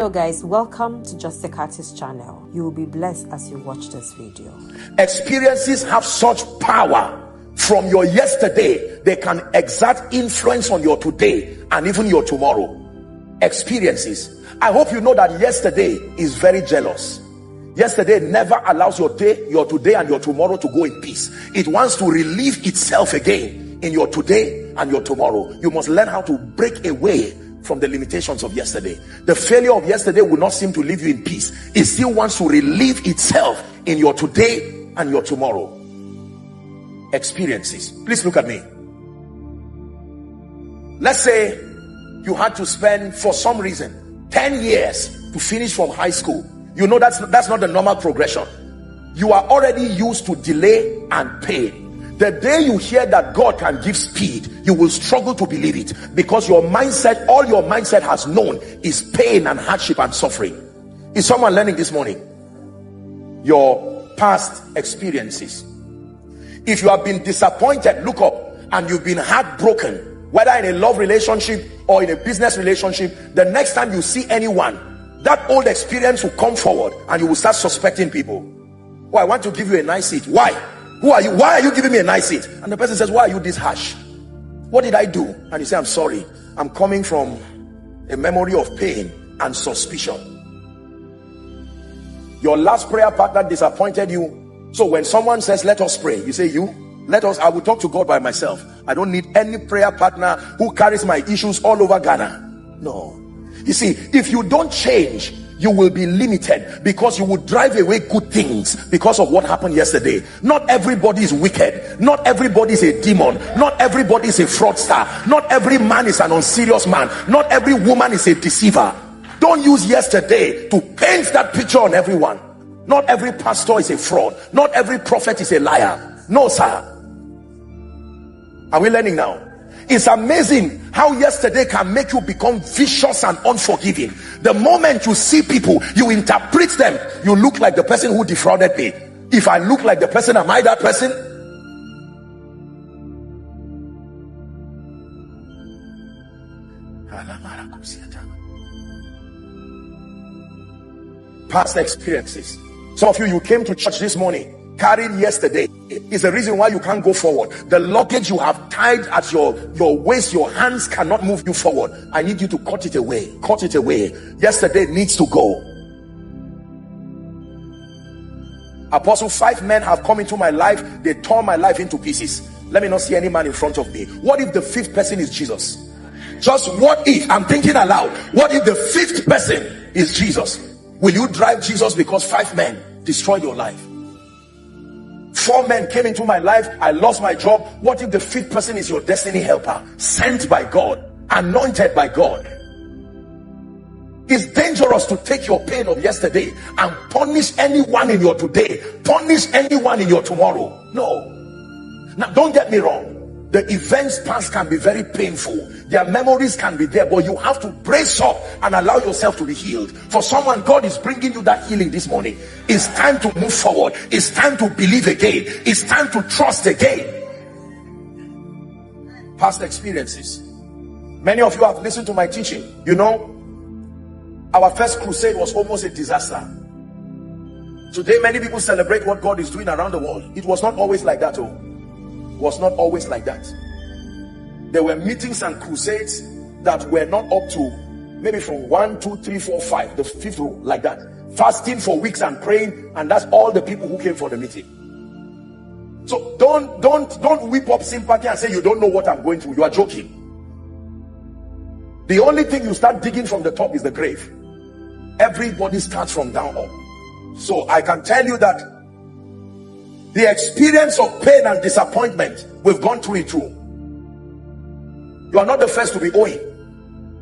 Hello guys, welcome to Just a Artist channel. You will be blessed as you watch this video. Experiences have such power. From your yesterday, they can exert influence on your today and even your tomorrow. Experiences. I hope you know that yesterday is very jealous. Yesterday never allows your today and your tomorrow to go in peace. It wants to relieve itself again in your today and your tomorrow. You must learn how to break away from the limitations of yesterday. The failure of yesterday will not seem to leave you in peace. It still wants to relieve itself in your today and your tomorrow. Experiences. Please look at me. Let's say you had to spend, for some reason, 10 years to finish from high school. You know that's not the normal progression. You are already used to delay and pain. The day you hear that God can give speed, you will struggle to believe it, because your mindset, all your mindset has known is pain and hardship and suffering. Is someone learning this morning? Your past experiences. If you have been disappointed, look up, and you've been heartbroken, whether in a love relationship or in a business relationship, the next time you see anyone, that old experience will come forward and you will start suspecting people. Oh, I want to give you a nice seat. Why? Who are you? Why are you giving me a nice seat? And the person says, why are you this harsh? What did I do? And you say, I'm sorry. I'm coming from a memory of pain and suspicion. Your last prayer partner disappointed you. So when someone says, let us pray, you say, I will talk to God by myself. I don't need any prayer partner who carries my issues all over Ghana. No. You see, if you don't change, you will be limited, because you will drive away good things because of what happened yesterday. Not everybody is wicked. Not everybody is a demon. Not everybody is a fraudster. Not every man is an unserious man. Not every woman is a deceiver. Don't use yesterday to paint that picture on everyone. Not every pastor is a fraud. Not every prophet is a liar. No, sir. Are we learning now? It's amazing how yesterday can make you become vicious and unforgiving. The moment you see people, you interpret them. You look like the person who defrauded me. If I look like the person, am I that person? Past experiences. Some of you came to church this morning carrying yesterday. Is the reason why you can't go forward. The luggage you have tied at your waist, your hands cannot move you forward. I need you to cut it away. Cut it away. Yesterday needs to go. Apostle, 5 men have come into my life. They tore my life into pieces. Let me not see any man in front of me. What if the 5th person is Jesus? Just what if, I'm thinking aloud, what if the 5th person is Jesus? Will you drive Jesus because 5 men destroyed your life? 4 men came into my life. I lost my job. What if the 5th person is your destiny helper, sent by God, anointed by God? It's dangerous to take your pain of yesterday and punish anyone in your today, punish anyone in your tomorrow. No. Now, don't get me wrong. The events past can be very painful. Their memories can be there, but you have to brace up and allow yourself to be healed. For someone, God is bringing you that healing this morning. It's time to move forward. It's time to believe again. It's time to trust again. Past experiences. Many of you have listened to my teaching. You know, our first crusade was almost a disaster. Today, many people celebrate what God is doing around the world. It was not always like that. Was not always like that. There were meetings and crusades that were not up to maybe from 1, 2, 3, 4, 5, the 5th row, like that. Fasting for weeks and praying, and that's all the people who came for the meeting. So don't whip up sympathy and say you don't know what I'm going through. You are joking. The only thing you start digging from the top is the grave. Everybody starts from down up. So I can tell you that the experience of pain and disappointment, we've gone through it too. You are not the first to be owing.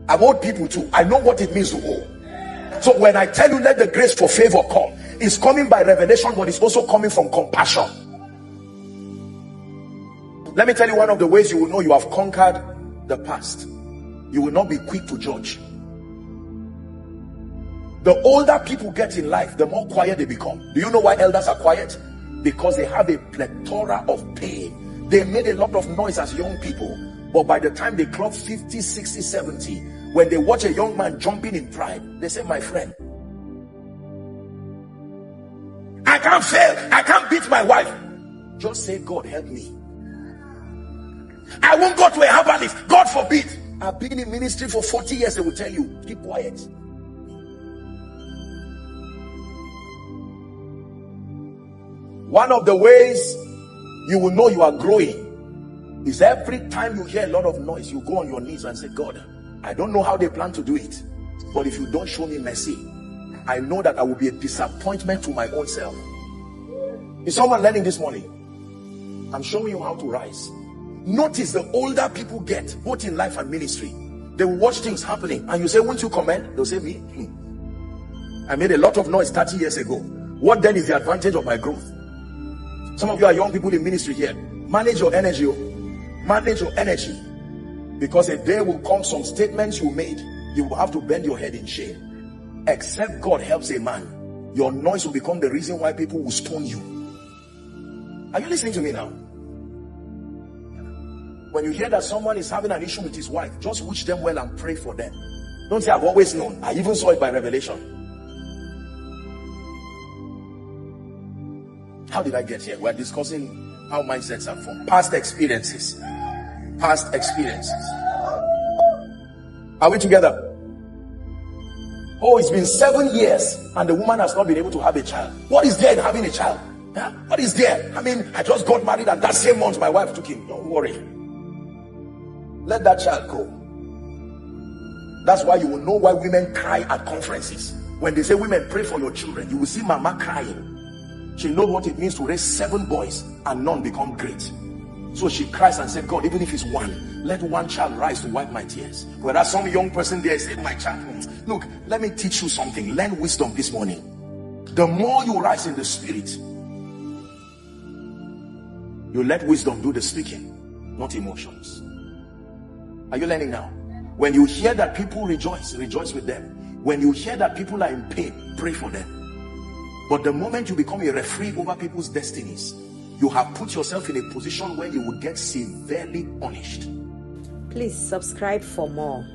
I've owed people too. I know what it means to owe. So when I tell you let the grace for favor come, it's coming by revelation, but it's also coming from compassion. Let me tell you one of the ways you will know you have conquered the past. You will not be quick to judge. The older people get in life, the more quiet they become. Do you know why elders are quiet? Because they have a plethora of pain. They made a lot of noise as young people, but by the time they clock 50, 60, 70, When they watch a young man jumping in pride, they say, my friend, I can't fail, I can't beat my wife. Just say, God help me. I won't go to a herbalist, God forbid. I've been in ministry for 40 years. They will tell you, keep quiet. One of the ways you will know you are growing is every time you hear a lot of noise, you go on your knees and say, God, I don't know how they plan to do it, but if you don't show me mercy, I know that I will be a disappointment to my own self. Is someone learning this morning? I'm showing you how to rise. Notice the older people get, both in life and ministry, they will watch things happening and you say, won't you comment? They'll say, me? I made a lot of noise 30 years ago. What then is the advantage of my growth? Some of you are young people in ministry here. Manage your energy. Manage your energy. Because a day will come, some statements you made, you will have to bend your head in shame. Except God helps a man, your noise will become the reason why people will stone you. Are you listening to me now? When you hear that someone is having an issue with his wife, just wish them well and pray for them. Don't say, I've always known. I even saw it by revelation. How did I get here? We're discussing how mindsets are formed. Past experiences. Past experiences. Are we together? Oh, it's been 7 years and the woman has not been able to have a child. What is there in having a child? Huh? What is there? I mean, I just got married and that same month my wife took him. Don't worry. Let that child go. That's why you will know why women cry at conferences. When they say, women, pray for your children, you will see mama crying. She knows what it means to raise 7 boys and none become great. So she cries and said, God, even if it's one, let one child rise to wipe my tears. Whereas some young person there said, my child, look, let me teach you something. Learn wisdom this morning. The more you rise in the spirit, you let wisdom do the speaking, not emotions. Are you learning now? When you hear that people rejoice, rejoice with them. When you hear that people are in pain, pray for them. But the moment you become a referee over people's destinies, you have put yourself in a position where you will get severely punished. Please subscribe for more.